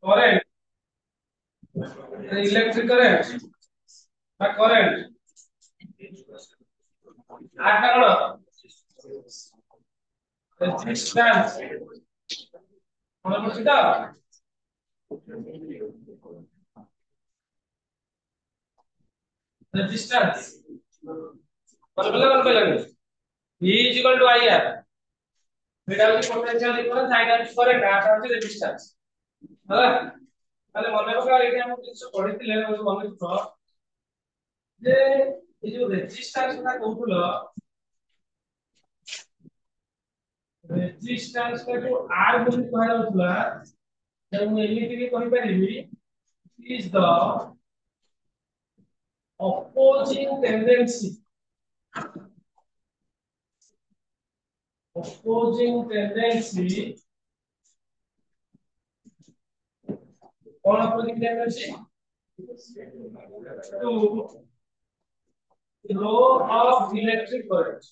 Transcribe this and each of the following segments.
current electric current বা current আরেকটা হলো রেজিস্ট্যান্স মনে পড়ছে তো রেজিস্ট্যান্স মনে পেলেন V is equal to IR এটা হচ্ছে পোটেনশিয়াল ডিফারেন্স আইটা হচ্ছে কারেন্ট আর হচ্ছে রেজিস্ট্যান্স হ্যাঁ তাহলে মনে পড়া এটা আমরা কিছু পড়িଥିଲେ মনে করো যে এই যে রেজিস্ট্যান্স কথা কହୁଥିଲ ରେଜିଷ୍ଟାନ୍ସ ଟାକୁ R ବୋଲି କୁହାଯାଉଥିଲା ତେଣୁ ମୁଁ ଏମିତି ବି କହିପାରିବି is the opposing tendency or opposing tendency to flow of electric current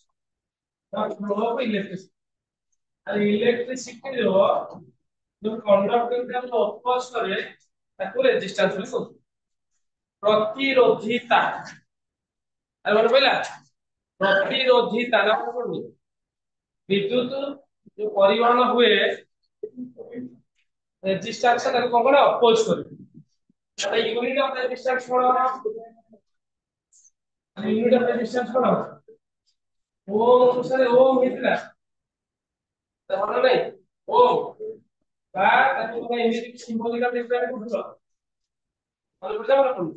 or flow of electricity আর ইলেকট্রিসিটি जो कंडक्टर का जो अपोज करे ताको रेजिस्टेंस बोली कहू प्रतिरोधिता अरे बोल पहिला प्रतिरोधिता ना पड़नी विद्युत जो परिवहन हुए रेजिस्टेंस ताको कोन अपोज करे तो यूनिट ऑफ रेजिस्टेंस कोन यूनिट ऑफ रेजिस्टेंस कोन ओम अनुसार ओम हितला तो मन नहीं ओम বা তাকে তোমরা এমনি সিম্বলিক্যাল রিপ্রেজেন্ট করছো মনে পড়ছে মনে পড়ছে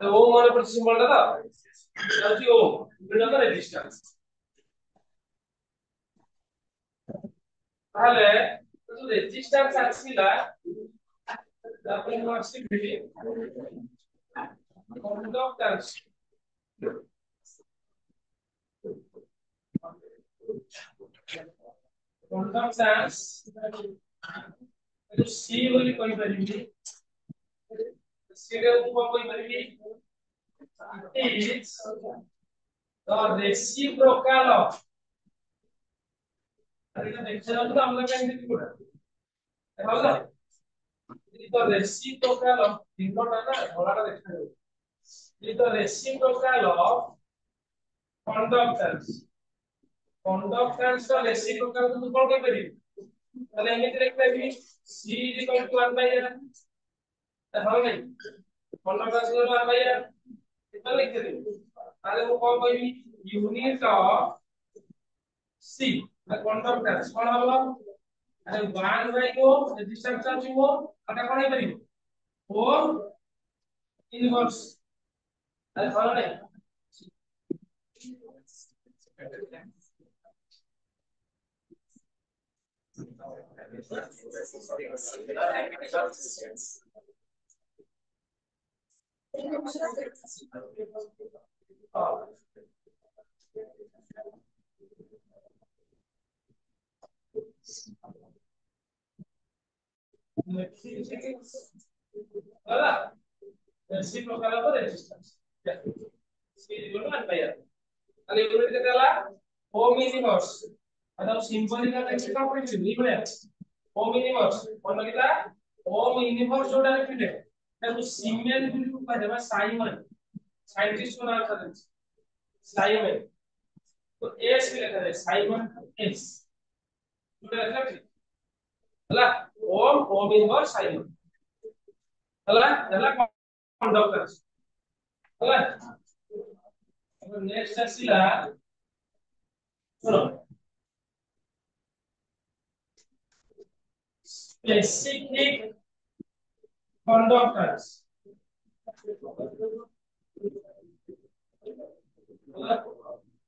তো ও মনে পড়ছে সিম্বলটা তো এটা হচ্ছে ও এটা হচ্ছে রেজিস্ট্যান্স তাহলে তো রেজিস্ট্যান্স আসছিলা তারপরে আমরা শিখবি কন্ডাক্ট্যান্স কন্ডাক্ট্যান্স এটা সি বলি কই পারিবি সি রে উপর কই পারিবি is the reciprocal of এটা দেখতে যাও তো আমরা কেন দেখি কোটা দেখো না it the reciprocal of তিনটা না ধরাটা দেখতে যাও it the reciprocal of conductance conductance का reciprocal তুমি কোন কই পারি তাহলে এমনি দেখতে পাবি c is equal to 1 by r দেখো নাই conductance equal to 1 by r এটা লিখতে দিই তাহলে ও কোন কইবি ইউনিট অফ c আর conductance কোন হলো আরে 1 by ওম রেজিস্ট্যান্স আছে ওম এটা কোন হই পারিব ওম ইনভার্স আরে ভালো নাই ¿verdad? Reciprocal of resistance. C is equal to 1 by R. তাহলে ইউনিট কে দেলা ওম ইনভার্স অর্থাৎ সিম্বলিক্যাল এক্সপ্রেশন পড়িছি লিখলে ওম ইনভার্স কোন লিখলা ওম ইনভার্স जोड़ा লিখলে তাহলে সিমেন বুলি কোয়া যাবে সাইমন সাইন্টিস্ট কোন আনসার আছে সাইমন तो एस भी लिखा है साइमन एस जोड़ा लिखला ହେଲା ओम ओम इनवर्स साइमन ହେଲା ହେଲା कंडक्टर्स ହେଲା नेक्स्ट ଆସିଲା ଶୁଣ specific conductors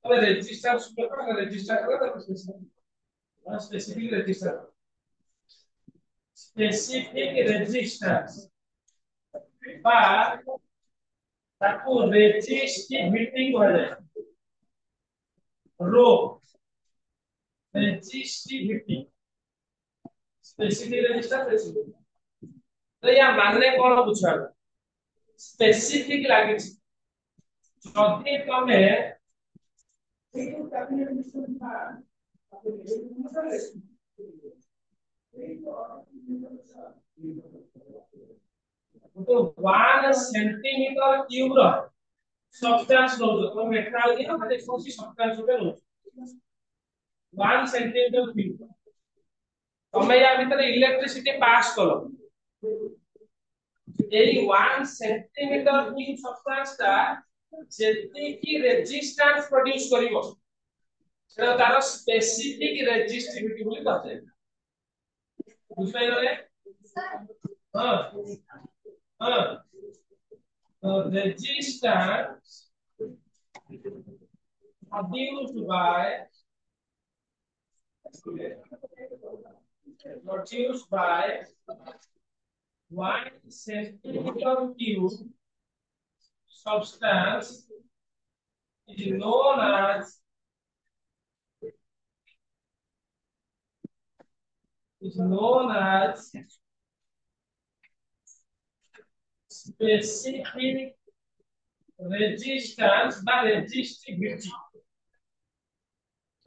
अब रजिस्टर का रजिस्टर का स्पेसिफिक रजिस्टर বা তাকু রেজিস্টিভিটি করা যায় rho resistivity specific register specific তো ইয়া মানে কোন বুঝা স্পেসিফিক লাগিছে যদি তুমি तो 1 सेंटीमीटर क्यूब रो सब्सटेंस लो तो मेटल दिया मतलब कौन सी सब्सटेंस होते लो 1 सेंटीमीटर क्यूब तमे या भीतर इलेक्ट्रिसिटी पास करो एई 1 सेंटीमीटर क्यूब सब्सटेंस ता जेति की रेजिस्टेंस प्रोड्यूस करिवो सेटा तार स्पेसिफिक रेजिस्टिविटी बोली कहते हैं बुझाई गले हां हां तो resistance produced by 1 centimeter cube substance is known as specific resistance by resistivity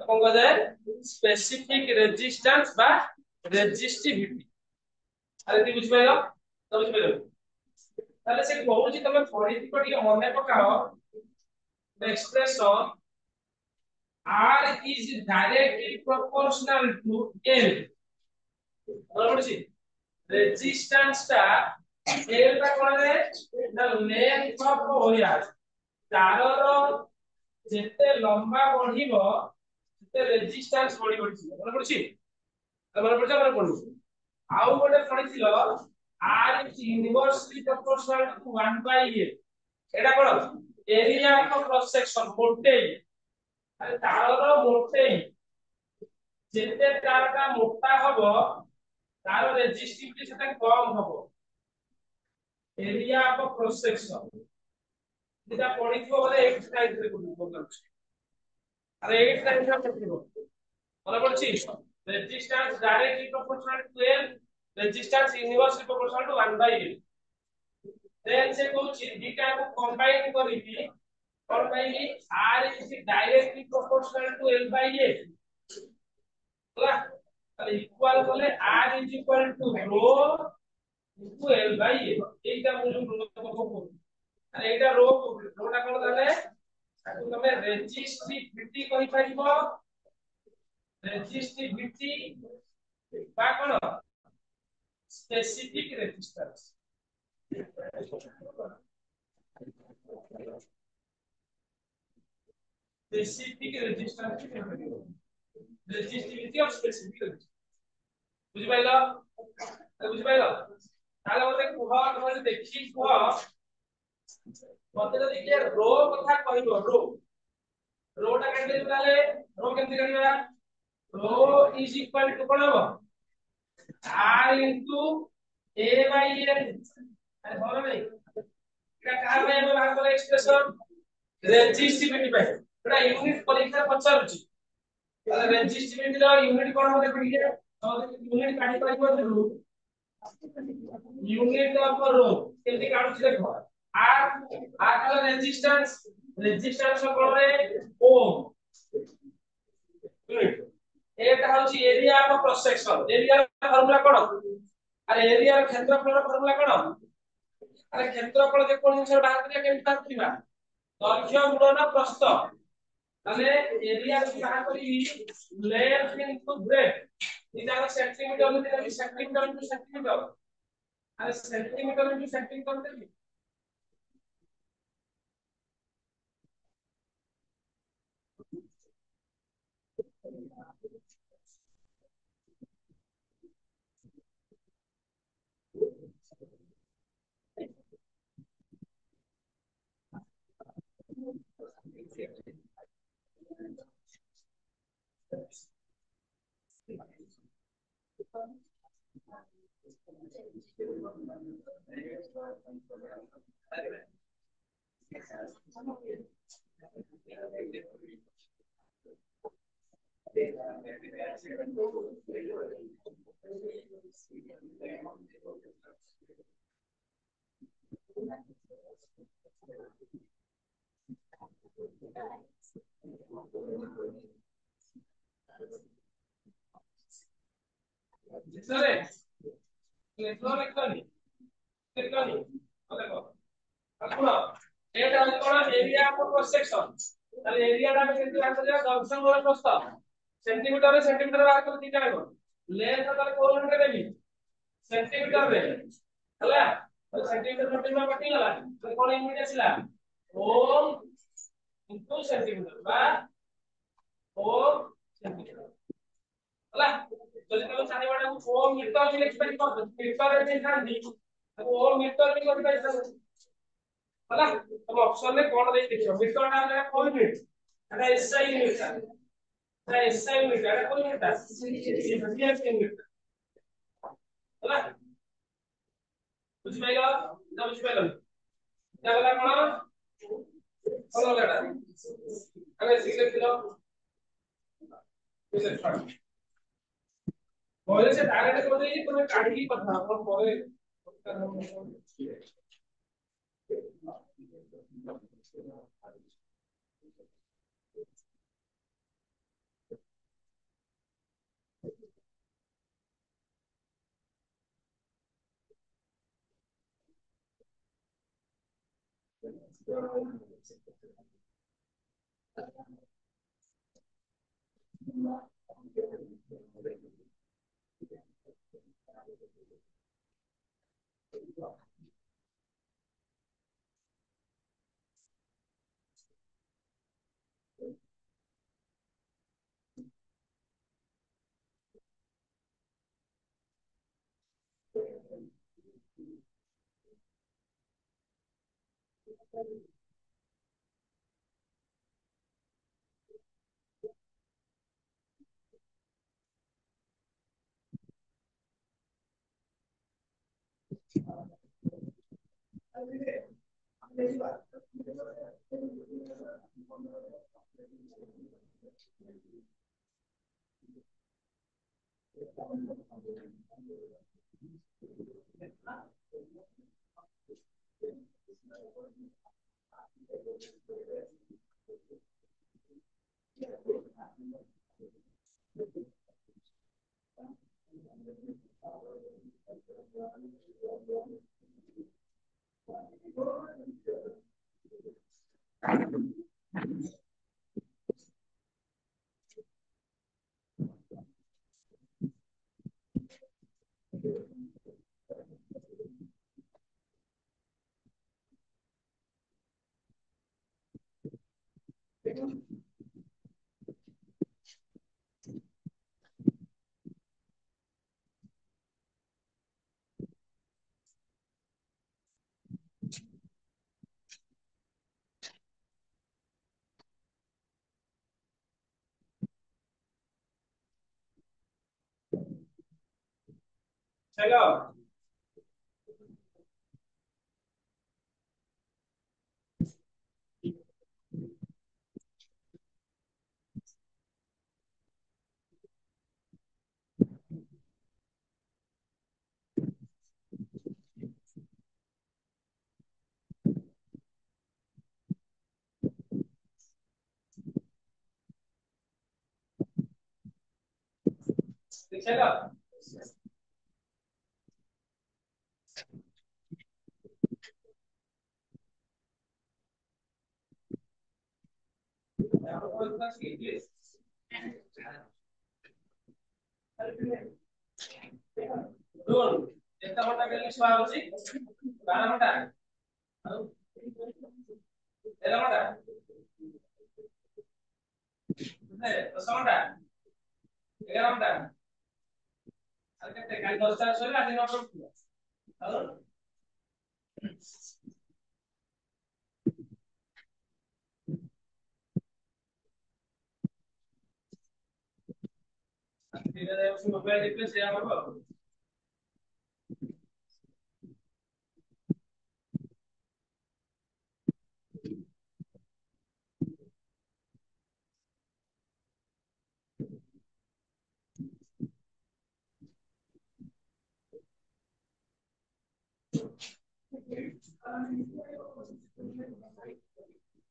कौन कहते हैं स्पेसिफिक रेजिस्टेंस बा रेजिस्टिविटी अरे ती बुझ पाइलो तो बुझ पाइलो ताले से कहू छी तमे पढी टिके मने पकाओ the expression R is directly proportional to L बराबर छी रेजिस्टेंस ता L ता कोन रे द लेंथ ऑफ वायर तार रो जेते लंबा बढ़िबो ते रेजिस्टेंस बढी बढी बराबर पड़छि बराबर पड़छ बराबर पड़छ आउ गोटे पढिथिलो r is inversely proportional to 1 by a Etah cone area of cross section मोटेई अरे तारर मोटेई जेते तारटा मोटा हबो तार रेजिस्टिविटी सेटा कम हबो एरिया ऑफ क्रॉस सेक्शन जेटा पढिथिबो बोले एक टाइप रे बोलु अरे एक टाइप रे पढिथिबो बराबर छी resistance directly proportional to L resistance inversely proportional to 1 by L then से कहूची दिटा को कंबाइन करिवि और भाई R is directly proportional to L by A होला अरे इक्वल बोले R is equal to rho into L by A एटा मुझे रो को अरे एटा रो रोटा कोन ताले ताको तमे रेजिस्टिविटी कहि परिबो resistivity बा कोन specific resistance specific resistance resistivity of specific resistance बुझि पाइलो बुझि पाइलो ताले मते कुह तमे देखि कुह मते जदि के रो कथा कहिबो रोटा केते ताले रो केते करिया rho is equal to what होगा r into a by n अरे बोलो नहीं क्या कहा मैं ये बात बोले एक्सप्रेशन रेजिस्टिविटी पे एटा यूनिट परीक्षा पचारुची अरे रेजिस्टिविटी रो यूनिट कोन होते पड़िए यूनिट काढी पाइबो यूनिट ऑफ रो केमती काढुची देखो r का रेजिस्टेंस कोन रे ओम यूनिट एटा होची area of cross section area formula कोन अरे एरिया क्षेत्रफल फार्मूला कोन अरे क्षेत्रफल जे कोन जिंस बाहर करिया केमि बाहर करिबा दैर्घ्य गुणन प्रस्थ तने एरिया को बाहर करी लेंथ इनटू ब्रेथ इटा सेंटीमीटर में देबी सेंटीमीटर इनटू सेंटीमीटर अरे सेंटीमीटर इनटू सेंटीमीटर देबी electronic দেখো শুনো এটা হচ্ছে কোন এরিয়া অফ ক্রস সেকশন তাহলে এরিয়াটা আমি কিন্তু একটা জায়গা জংশন বলে প্রস্থ সেন্টিমিটারে আর কত দিতে হবে লেন্থ তাহলে কোন মিটারে দেবি সেন্টিমিটার রে তাহলে সেন্টিমিটার সেন্টিমিটার কাটি গেল তাহলে কোন ইউনিট ছিল ওম ইনটু সেন্টিমিটার বা ওম সেন্টিমিটার ହେଲା ଯଦି ତମେ ଚାହିଁବ ଏଟାକୁ ଓ ମିଟର ବି ଲେଖିପାରିବ ମିଟରରେ ବି ଥାନ୍ତି ତାକୁ ଓ ମିଟର ବି କରିପାରିବ ହେଲା ତମ ଅପସନ ରେ କୋଣ ଦେଇ ଦେଖିବ ମିଟରଟା ହେଲା କୋଉ ୟୁନିଟ ଏଟା ଏସଆଇ ୟୁନିଟ ଏଟା ଏସଆଇ ୟୁନିଟ ଏଟା କୋଉ ୟୁନିଟ ସିଏଫ ୟୁନିଟ ହେଲା ବୁଝିପାରିଲ ନା ବୁଝିପାରିଲନି এটা গলা কোণ কোণ গলাটা আগে সিলেক্ট ছিল সিলেক্ট পরে সে ডাইরেক্ট করে দেই তুমি কাটিকি কথা আপন পরে চলো চলো রুল এটা মোটা গেলে ছয় হচ্ছে 12 মোটা ଆଉ 13 মোটা 10 মোটা 11 মোଟା আর কেତେ କାଲି 10ଟା ଶୋଇଲେ ଆଜି 9ଟା ଉଠିବ ଆଉ ଧୀରେ ଧୀରେ ମୋବାଇଲ ଦେଖିଲେ ସେଇଆ ହବ ଆଉ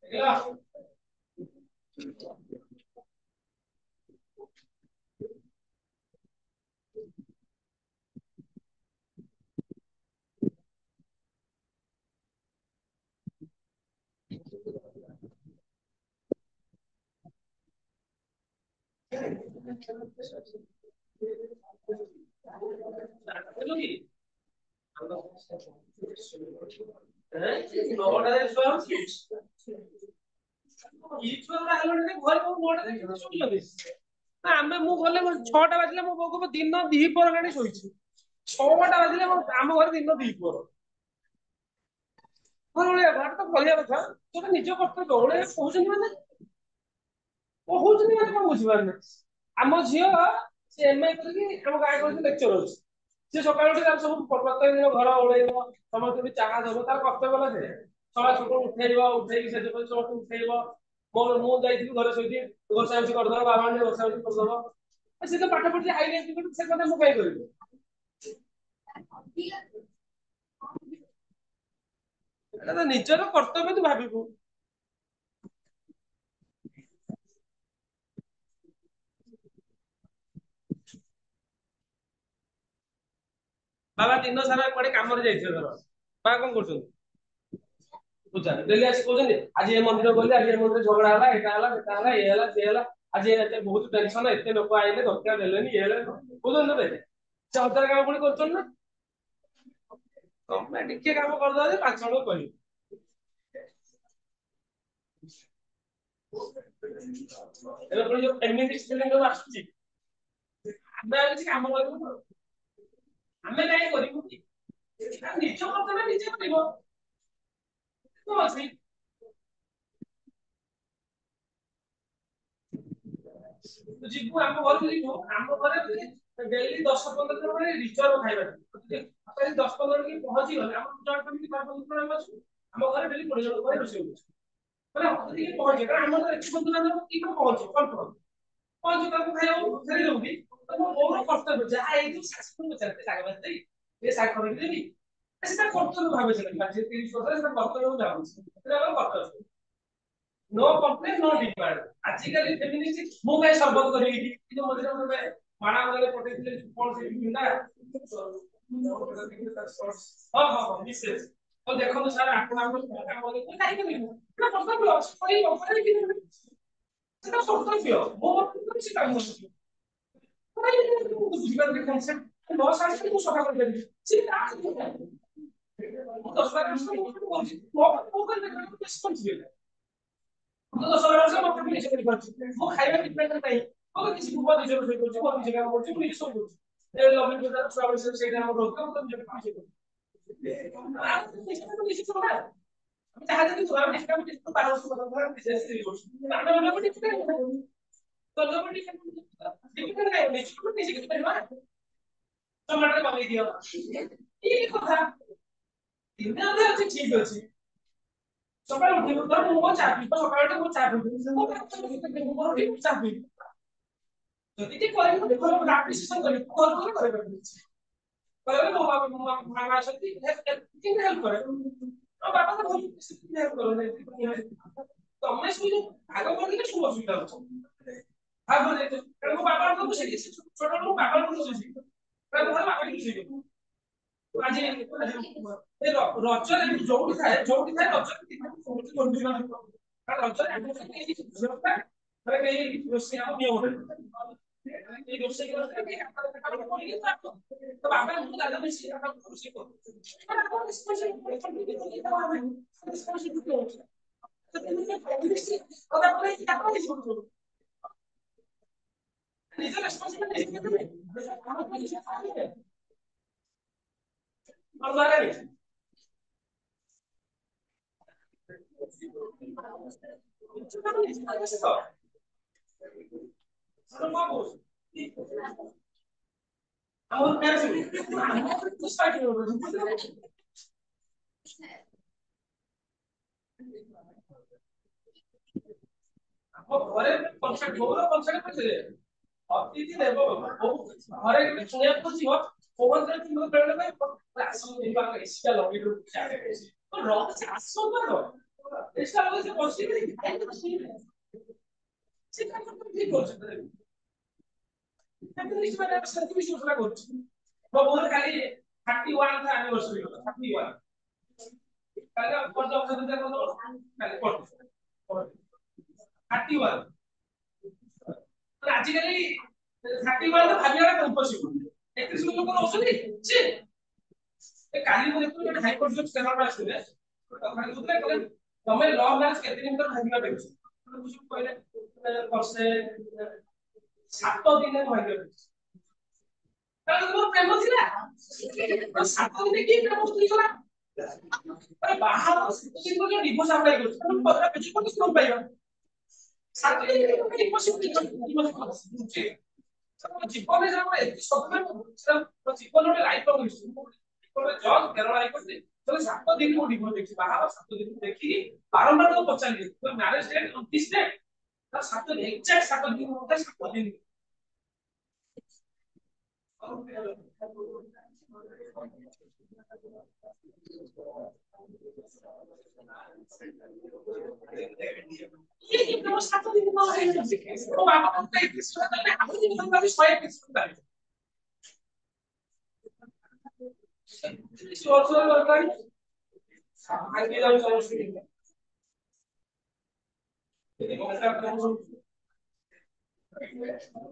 ଦେଖିଲ ଆମେ ମୁଁ ଗଲେ 6ଟା ବାଜିଲେ ମୋ ବୋଉ କହିବ ଦିନ ଦିପହର ଗାଣି ଶୋଇଛି। 6ଟା ବାଜିଲେ ଆମ ଘରେ ଦିନ ଦିପହର। ଘରେ ତ କହିବା କଥା ତୁ ନିଜ କର୍ତ୍ତବ୍ୟ ଓଳିଆ କହୁଛନ୍ତି ମାନେ କଣ ବୁଝିପାରୁନି। ଆମ ଝିଅ ସେ ଏମଆଇ କରିକି ଆମ ଗାଁ କଲେଜରେ ଲେକ୍ଚର ଅଛି। ସେ ସକାଳୁ ଉଠି ତାର ସବୁ ପ୍ରତ୍ୟେକ ଦିନ ଘର ଓଳେଇବ, ସମସ୍ତଙ୍କୁ ଚାହା ଦବ, ତାର କର୍ତ୍ତବ୍ୟ ହେଲା ସେ ସକାଳ ସକାଳୁ ଉଠେଇକି ସେ ସମସ୍ତଙ୍କୁ ଉଠେଇବ। ମୁଁ ଯାଇଥିବି ଘରେ ଶୋଇଥିବି, ଘଷା ଘଷି କରିଦବ, ବାବା ମାନେ ଘଷା ଘଷି କରିଦବ। ସେ ତ ପାଠ ପଢିଛି ହାଇଲାଇଟ ସେ କଥା ମୁଁ କାଇଁ କରିବି। ଏଟା ତ ନିଜର କର୍ତ୍ତବ୍ୟ ତୁ ଭାବିବୁ। ବାବା ଦିନ ସାରା କୁଆଡେ କାମରେ ଯାଇଥିବେ ଧର, ବାବା କଣ କରୁଛନ୍ତି? ପୂଜା ଡେଲି ଆସି କହୁଛନ୍ତି ଆଜି ଏ ମନ୍ଦିର ଗଲି, ଆଜି ଏ ମନ୍ଦିର ଝଗଡା ହେଲା, ଏଟା ହେଲା ସେଟା ହେଲା, ଇଏ ହେଲା ସିଏ ହେଲା, ଆଜି ଏତେ ବହୁତ ଟେନସନ, ଏତେ ଲୋକ ଆଇଲେ ଧକ୍କା ଦେଲେନି, ଇଏ ହେଲେ କହୁଛନ୍ତି ସେ ହଜାର କାମ ପୁଣି କରୁଛନ୍ତି ନା। ତମେ ଟିକେ କାମ କରିଦବ ଯେ 5 ଜଣଙ୍କୁ କହିବି। ଏବେ ପୁଣି ଯୋଉ ଫେମିନିଷ୍ଟ ଫିଲ୍ମ ଯୋଉ ଆସୁଛି, ଆମେ ଆଉ କିଛି କାମ କରିବୁନୁ। ଆମେ କାହିଁ କରିବୁ କି? ନିଜ କର୍ତ୍ତବ୍ୟ ନିଜେ କରିବ। କଣ ଅଛି? ଯିବୁ ଆମ ଘରକୁ ଯିବୁ, ଆମ ଘରେ ଡେଲି 10-15 ଜଣ ମାନେ ରିଜର୍ଭ ଖାଇବା। 10-15 ଜଣ ପହଞ୍ଚିଗଲେ ଆମ ଘରେ ଡେଲି 20 ଜଣ ପାଇଁ ରୋଷେଇ ହଉଛି। ମାନେ ପହଞ୍ଚିବ କାରଣ ଆମର ଏଠି ବନ୍ଧୁବାନ୍ଧବ କି ପହଞ୍ଚିବ କନଫର୍ମ ପହଞ୍ଚିବ ତାକୁ ଖାଇବାକୁ ଫେରି ଦଉନି। ମୋର କର୍ତ୍ତବ୍ୟ ଯାହା ହେଇଥିବ ଶାଶୁକୁ ପଚାରିବେ ଶାଗ ଭାଜି ଦେଇ ଶାଗ କରିଦେବି, ସେଟା କର୍ତ୍ତବ୍ୟ ଭାବେ ସେଟା 30 ବର୍ଷ ସେଟା କର୍ତ୍ତବ୍ୟ ଭାବୁଛି, ସେଟା ଆମର କର୍ତ୍ତବ୍ୟ। No complain no demand. ଆଜିକାଲି ଫେମିନିଷ୍ଟ ମୁଁ କାଇଁ ସର୍ବତ କରିବି କି ଯୋଉ ମଝିରେ ଗୋଟେ ମାଣା ମାନେ ପଠେଇଥିଲେ କଣ ସେ ପିଲା ହଁ ହଁ ହଁ ମିସେସ୍ ତ ଦେଖନ୍ତୁ ସାର୍ ଆପଣ ଆମ କାମ କାହିଁ କରିବୁ ନା କର୍ତ୍ତବ୍ୟ ଅଛି କହିବ ସେଟା କର୍ତ୍ତବ୍ୟ ମୋର କିଛି କାମ ଅଛି। ବୁଝିପାରିଲେ କନସେପ୍ଟ ନ ସାରିକି ମୁଁ ସଫା କରିପାରିବି ସେ ମୁଁ 10-12 ବର୍ଷ କହୁଛି ମୋ କରିପାରିବି। ମୁଁ 10-12 ବର୍ଷ ମତେ ମୁଁ ନିଜେ କରିପାରୁଛି, ମୁଁ ଖାଇବା ଡିପେଣ୍ଡ ନାହିଁ। ମୋର କିଛି ମୁଁ ନିଜେ ରୋଷେଇ କରୁଛି, ମୁଁ ନିଜେ କାମ କରୁଛି, ମୁଁ ନିଜେ ସବୁ କରୁଛି। ସେଇଟା ଆମର ରହୁଛି ଯାହା ଯଦି ଟମାଟର କମେଇ ଦିଅ ଏଇ କଥା ଦିନେ ଅଧେ ଅଛି ଠିକ ଅଛି। ସକାଳୁ ଉଠିବୁ ଧର ମୁଁ ମୋ ଚା ପିଇବି ସକାଳୁ ମୁଁ ଚା ପିଇବି ଚା ପିଇବି ଯଦି ଟିକେ କରିବୁ ଭଲ ଆପ୍ରିସିଏସନ କରିବୁ କରିପାରିବୁ। କହିଲେ ମୋ ମାମା ଅଛନ୍ତି କିନ୍ତୁ ହେଲ୍ପ କରେ ଆଉ ବାପା ତ ଭଲ ହେଲ୍ପ କରନ୍ତି। ତମେ ଶୁଣିବ ଆଗ କରିଦେଲେ ସବୁ ଅସୁବିଧା ଅଛି। ମୋ ବାବା ଛୋଟ ମୋ ବାବା ଆଜି ରଜରେ ଯୋଉଠି ଥାଏ ରଜରେ ରୋଷେଇ ନିୟମ ରୋଷେଇ ତ ବାବା ଦାଦା ମିଶି ରୋଷେଇ କରୁ ନିଜ ରେସ୍ପନ୍ସିବିଲିଟି ଆମ ଘରେ ଅତିଥି ଦେବ ଘରେ ଶୁଣିବାକୁ ଯିବ ଏସିଟା ଲଗେଇ ମୋ ବୋଉର କାଲି 31 ତା ଆନିଭର୍ସରୀ ଗଲା 31 31 ଆଜିକାଲି 30 ମାନେ ଭାବିବା ଇମ୍ପସିବଲ 31 ଲୋକ ରହୁଛନ୍ତି ଛି କାଲି ମୁଁ ଦେଖୁଥିଲି ଗୋଟେ ହାଇକୋର୍ଟ ଜଜ କେରଳ ଆସିଥିଲେ କଥା କହୁଥିଲେ କହିଲେ ତମେ ଲ ମ୍ୟାରେଜ କେତେ ଦିନ ଭିତରେ ଭାଙ୍ଗିବା ପାଇଁ ବୁଝୁ କହିଲେ ବର୍ଷେ 7 ଦିନରେ ଭାଙ୍ଗିବା କାରଣ ମୋର ପ୍ରେମ ଥିଲା 7 ଦିନ କି ପ୍ରେମ ସ୍ତ୍ରୀ କଲା ବାହାର 7 ଦିନ ପରେ ଡିଭୋର୍ସ ଆପ୍ଲାଏ କରୁଛି ତମେ ପଦରା ପିଛୁ କରି ସ୍କୁଲ ପାଇବ 7 ଦିନ ଡିଭୋର୍ସ ଜୀବନରେ ଯାହା ଏତେ ସବୁବେଳେ ଜୀବନରେ ଲାଇଫ ମିଶୁ ଗୋଟେ ଜଜ କେରଳ ହାଇକୋର୍ଟ ତାহଲେ 7 ଦିନ ମୁଁ ଡିଭୋର୍ସ ଦେଖିଛି ବାହାର 7 ଦିନ ଦେଖିକି ବାରମ୍ବାର ତାକୁ ପଚାରିଲି ତୋ marriage date on this date ତାର 7 ଦିନ ଏକ୍ସାକ୍ଟ 7 ଦିନ ମତେ 7 ଦିନ ये तो 7 दिन में है तो बाबा को एक सुना था हम दिन में भी 100 किस सुनता है सोचो लगा आगे जाओ समझ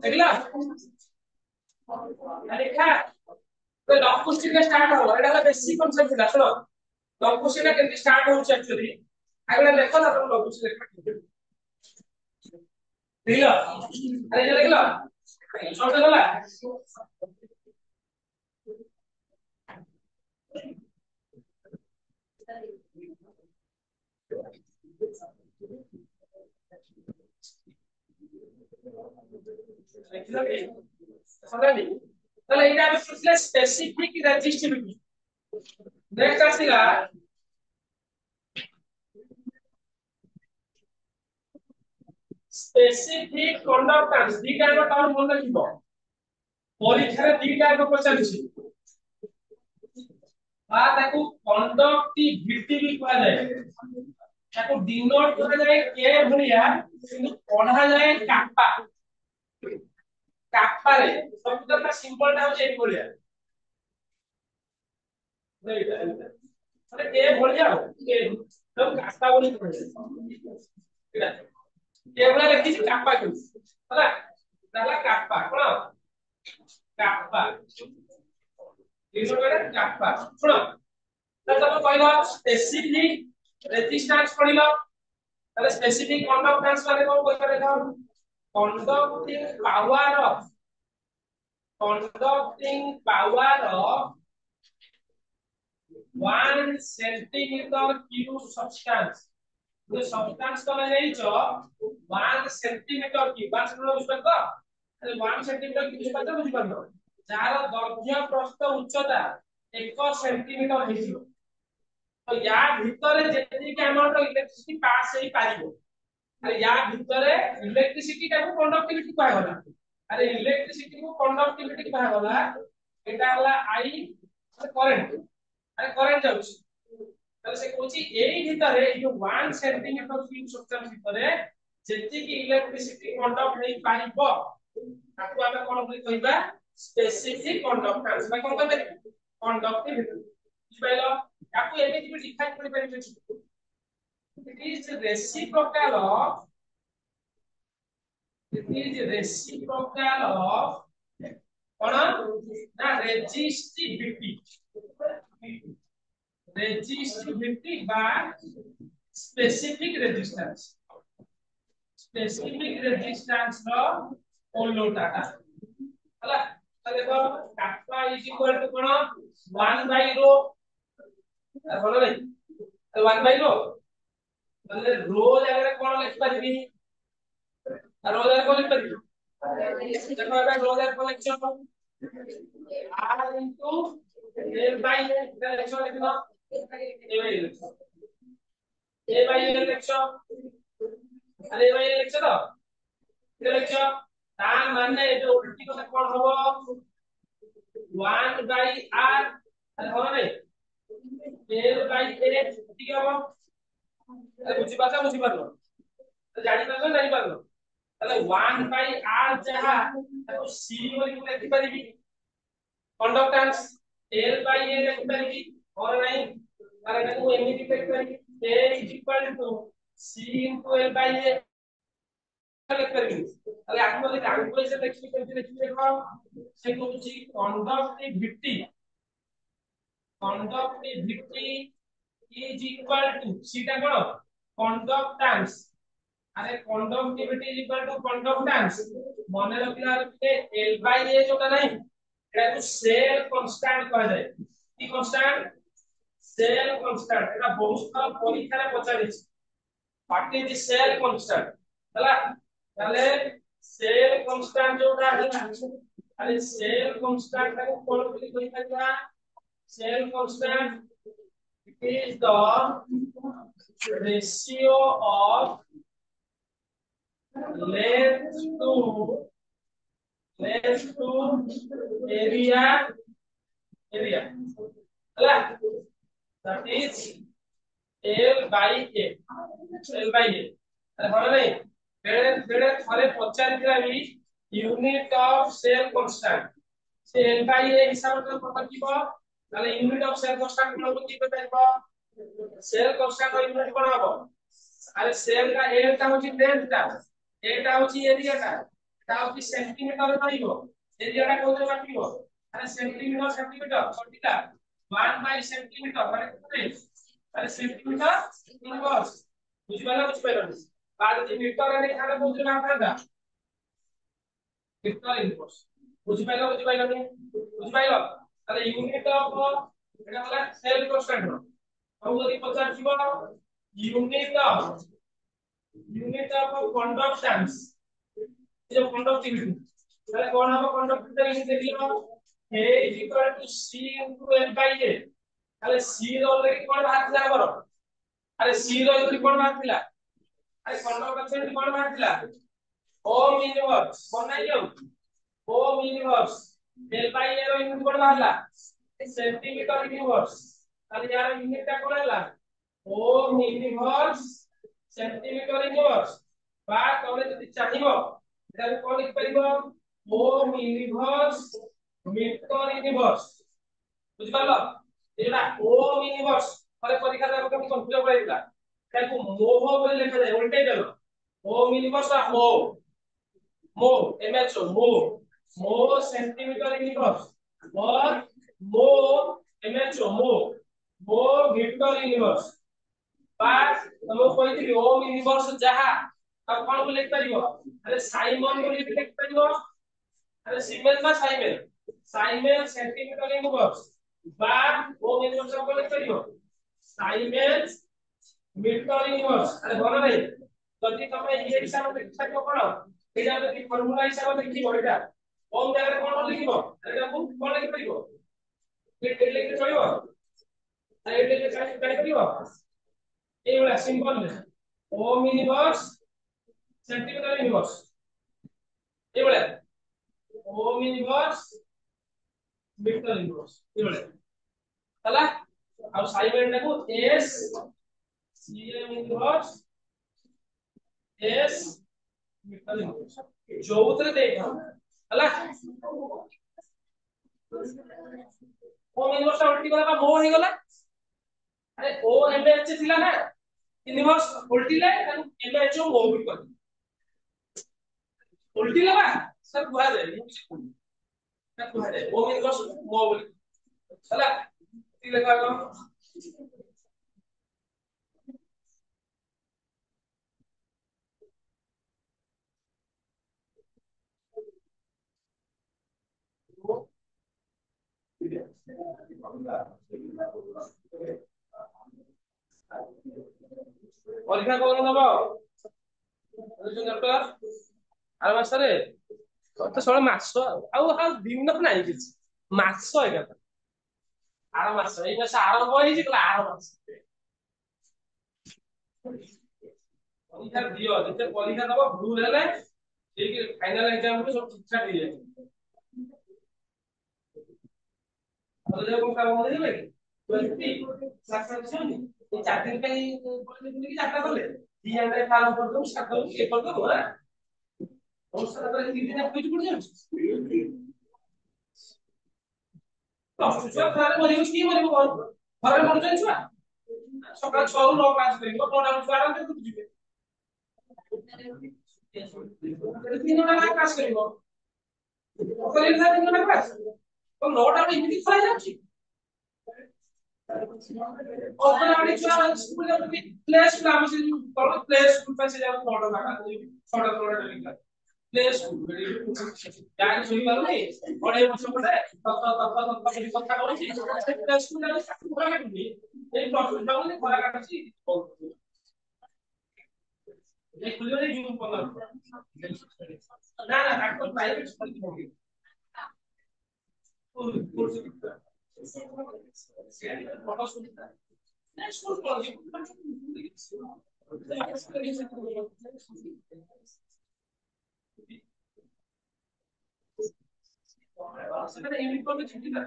अगला अरे क्या तो लॉक क्वेश्चन का स्टार्ट हो एटा ला बेसिक कांसेप्ट ला सुनो लॉक क्वेश्चन का केमती स्टार्ट हो एक्चुअली अगला देखो ना तुम लॉक क्वेश्चन देखो अरे ये देखो छोटा वाला समझली তাহলে এটা আমি বুঝলে স্পেসিফিক রেজিস্টিভিটি নেক্সট আসিলা স্পেসিফিক কন্ডাক্ট্যান্স দুইটা এর তার মনে রাখব পরীক্ষারে দুইটা এর পচারিছি আর তাকু কন্ডাক্টিভিটি भी করা যায় তাকু ডিনোট করা যায় কে ভলিয়া কিন্তু পড়া যায় কাপ্পা কাপ্পারে শব্দটা সিম্বলটা হচ্ছে এই ভলিয়া মানে কে ভলিয়া কে তো কাপ্পা বলি পড়ে এটা কেবল লিখিছি কাপ্পা কি ହେଲା তাহলে কাপ্পা কোন কাপ্পা ডিনোট কাপ্পা শুনো তাহলে তুমি কইলো স্পেসিফিক রেজিস্ট্যান্স পড়িলো তাহলে স্পেসিফিক কন্ডাক্ট্যান্স মানে কোন কইবা দেখো conducting power of 1 centimeter cube substance जो substance को मैं नहीं चो 1 centimeter cube 1 centimeter बुझ पातो अरे 1 centimeter cube बुझ पातो जार दैर्घ्य प्रस्थ उच्चता 1 सेंटीमीटर हेजियो तो या भितरे जेति के अमाउंट ऑफ इलेक्ट्रिसिटी पास हेई पारिबो अरे या भितरे इलेक्ट्रिसिटी का कंडक्टिविटी कहा होला अरे इलेक्ट्रिसिटी को कंडक्टिविटी कहा होला एटा होला आई करंट अरे करंट जाउछ তাহলে সে কোচি এই ভিতরে এই যে 1 সেন্টিমিটার কিউব সবস্টেন্স ভিতরে যেতি কি ইলেক্ট্রিসিটি কন্ডক্ট নেই পারিব তাকু আমরা কোন বলি কইবা স্পেসিফিক কন্ডক্ট্যান্স বা কোন কইবা কন্ডক্টিভিটি বুঝাইলো তাকু এমনি भी ডিফাইন কৰি পারিবে it is reciprocal of कौन ना रेजिस्टिविटी बा स्पेसिफिक रेजिस्टेंस रो ओलोटा हला देखो काप्पा इज इक्वल टू कोन 1 बाय रो बोलो नहीं 1 बाय रो তাহলে রো জায়গায় কোন লিখি পারিবি আর রো জায়গায় কোন লিখি পারিবি দেখো এটা রো জায়গায় কোন লিখছ r into a by a এটা লিখছ লিখো a বাই a লিখছ a বাই a লিখছ আর a বাই a লিখছ তো এটা লিখছ তার মানে এটা উল্টি করে কোন হবে 1 বাই r আর হবে না a বাই a ঠিক হবে বুঝি পারলো জানি পারলো জানি পারলো তাহলে 1 বাই r যাহা তাকু c বলি লিখি পারিবি কন্ডক্ট্যান্স l বাই a লিখি পারিবি और नहीं তাহলে তাকু এমনি লিখি পারিবি a c l by a লিখি পারিবি তাহলে আপনি যদি ডান পয়সা লিখি কেমনে লিখি से कहूची कंडक्टिविटी is equal to सीटा कौन कंडक्टेंस अरे conductivity is equal to conductance मन रखिला रे L by A जोटा नहीं एटा को सेल कांस्टेंट कहा जाए की कांस्टेंट सेल कांस्टेंट एटा बहुत सारा परीक्षा रे पचारिछ व्हाट इज सेल कांस्टेंट हला ताले सेल कांस्टेंट जोटा है अरे सेल कांस्टेंट को कोन बोली कहि परिबा cell constant is the ratio of length to area ହେଲା that is L by A अरे भले नहीं बेड़े बेड़े थरे पचार दिला भी यूनिट ऑफ सेल कांस्टेंट से L by A हिसाब से पता कीबो তাহলে यूनिट ऑफ सेल कांस्टेंट को কি করতে পারবো सेल कांस्टेंट का यूनिट কোন হবে আরে সেল का एल টা হচ্ছে লেন্থটা এটা হচ্ছে এরিয়াটা এটা হচ্ছে সেন্টিমিটারে পাইব এরিয়াটা কত পাইব আরে সেন্টিমিটার সঠিকটা 1 বাই সেন্টিমিটার মানে কত আরে সেন্টিমিটার ইনভার্স বুঝিপাইলো বাদ যদি মিটার এর এখানে বলতে না পারবা মিটার ইনভার্স বুঝিপাইলো তাহলে ইউনিট অফ এটা হলো সেল কাंस्टेंट हम যদি 50 দিব ইউনিট অফ কন্ডাকশনস এই কন্ডাক্টিভিটি তাহলে কোন হবে কন্ডাক্টিভিটি দেখলাম A = C * L / A তাহলে C র অলরেডি কোন বাহারଥିଲା বড় আরে C র যদি কোন বাহারଥିଲା আরে কন্ডাক্টিভিটি কোন বাহারଥିଲା ওম ইনভার্স কোন নাই কেউ ওম ইনভার্স L by A ର यूनिट कोन बाहरला सेंटीमीटर इनवर्स ताले यार यूनिटटा कोन होला ओम इनवर्स सेंटीमीटर इनवर्स बा तोले जदि चाहिबो एटा कोन लिख परिबो ओम इनवर्स मीटर इनवर्स बुझ पालो एटा ओम इनवर्स परे परीक्षा देबो कभी कंफ्यूज पड़िला ताको मोह बोले लिखा जाय उल्टे देलो ओम इनवर्स आ मो एमएचओ मो सेंटीमीटर इनवर्स और मो एमएचओ मो मीटर इनवर्स बास हम कहिथि ओम इनवर्स जहा अब कोन को लिख परिबो अरे साइमन को लिख परिबो अरे सीमेंस बा साइमेन सेंटीमीटर इनवर्स बा ओम इनवर्स को लिख परिबो साइमेन मीटर इनवर्स अरे भलो नै जदि तमे ये हिसाब से लिख सको कोन एटा जदि फार्मूला हिसाब से लिखिबो एटा ओम जगह कोन लिखिबो एटा कोन लिख परिबो एटा लिख चलिबो अरे एटा लिख परिबो ए वाला सिंपल है ओम इनवर्स सेंटीमीटर इनवर्स ए वाला ओम इनवर्स मीटर इनवर्स ए वाला हला अब साइमेंट को S cm inverse S metre inverse जोउतरे देखा हला ओम इनवर्स उल्टी गला मो हो गला अरे ओ एमएच थिला ना इनवर्स उल्टी ले एमएच मो भी कर उल्टी लबा सब बुझा दे सब बुझा दे ओम इनवर्स मो बोली हला ती लगा लो পরীক্ষা কোন দেব ডক্টর আর মাসরে তো সব মাস ଆଉ ଦିନ ନାହିଁ କିଛି ମାସ ଏକା ଆର ମାସ ଏଇ ମାସ ଆରମ୍ଭ ହେଇଛି କହିଲା ଆର ମାସ ପରୀକ୍ଷା ଦିଅ ଯେତେ ପରୀକ୍ଷା ଦବ ଭୁଲ ହେଲେ ଠିକ ଫାଇନାଲ ଏକ୍ସାମ କୁ ସବୁ ଠିକ ଠାକ ହେଇଯାଏ और जब काम हो जाए कि 20 ये चाकरी पे बोलते कि जाता बोले दिया रे फार्म कर दो स्टार्ट करो ये कर दो ना और सारा तरह की दिन कुछ पड़ जाए तो छुआ थारे बोली की बोली कोन घरे मन जाय छुआ सकाळ 6 ରୁ 9 क्लास करियो 9 ରୁ छुआ आराम से ଯିବେ तीन टा क्लास करियो ওখানে ইনসাইড না ব্যাস তো নোট আমি ইমিডিয়েট হয়ে যাচ্ছি ওখানে আমি স্কুলে আমি প্লে স্কুল আমি সেই বড় প্লে স্কুল পাশে যাব বড় টাকা ছোট বড় টাকা প্লে স্কুল জানি শুনি পারবে পরে বছর পরে কথা বলছি প্লে স্কুল আমি ঘোরা কাটছি এই প্রসেসটা বলে ঘোরা কাটছি এই খুলে জুম করলাম না না এখন প্রাইভেট স্কুল কি কোর্স ফটো শুনতে স্কুল কলেজ সেটা ইউনিট করবে ছুটি না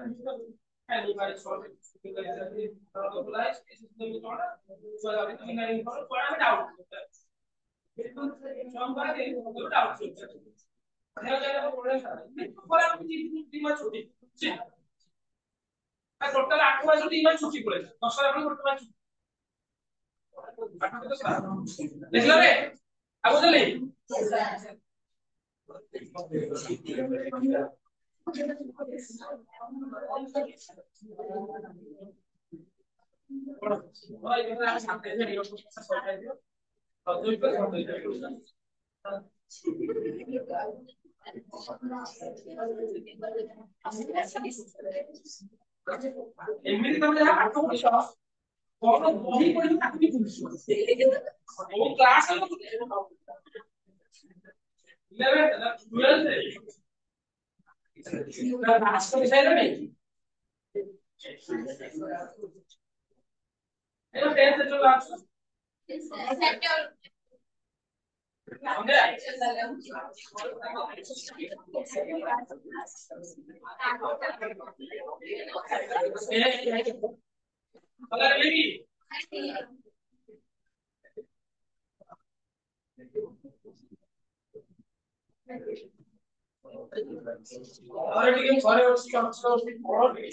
হ্যাঁ নিবারে সরবে ছুটি করে যাবে তো প্লাস এই সিস্টেমে তোমরা চলে যাবে তুমি না ইউনিট করো পরে আমি ডাউট করতে কিন্তু সম্পাদে তো ডাউট করতে দেখা যায় না পড়ে পরে আমি 3 মাস ছুটি ঠিক আর টোটাল 8 মাস ছুটি মাস ছুটি করেছে 10 সাল আপনি করতে পারছেন দেখলে রে আবু জানি ওই এখানে সামনে যে এরকম সরকার দিও এমনি তাহলে আট বছর কোন বই পড়ে আপনি বুঝছো ও ক্লাস হলো 11 না 12 আজকে বিষয় নেই এটা 10 তে চলে আসছে ঘরে ঘরে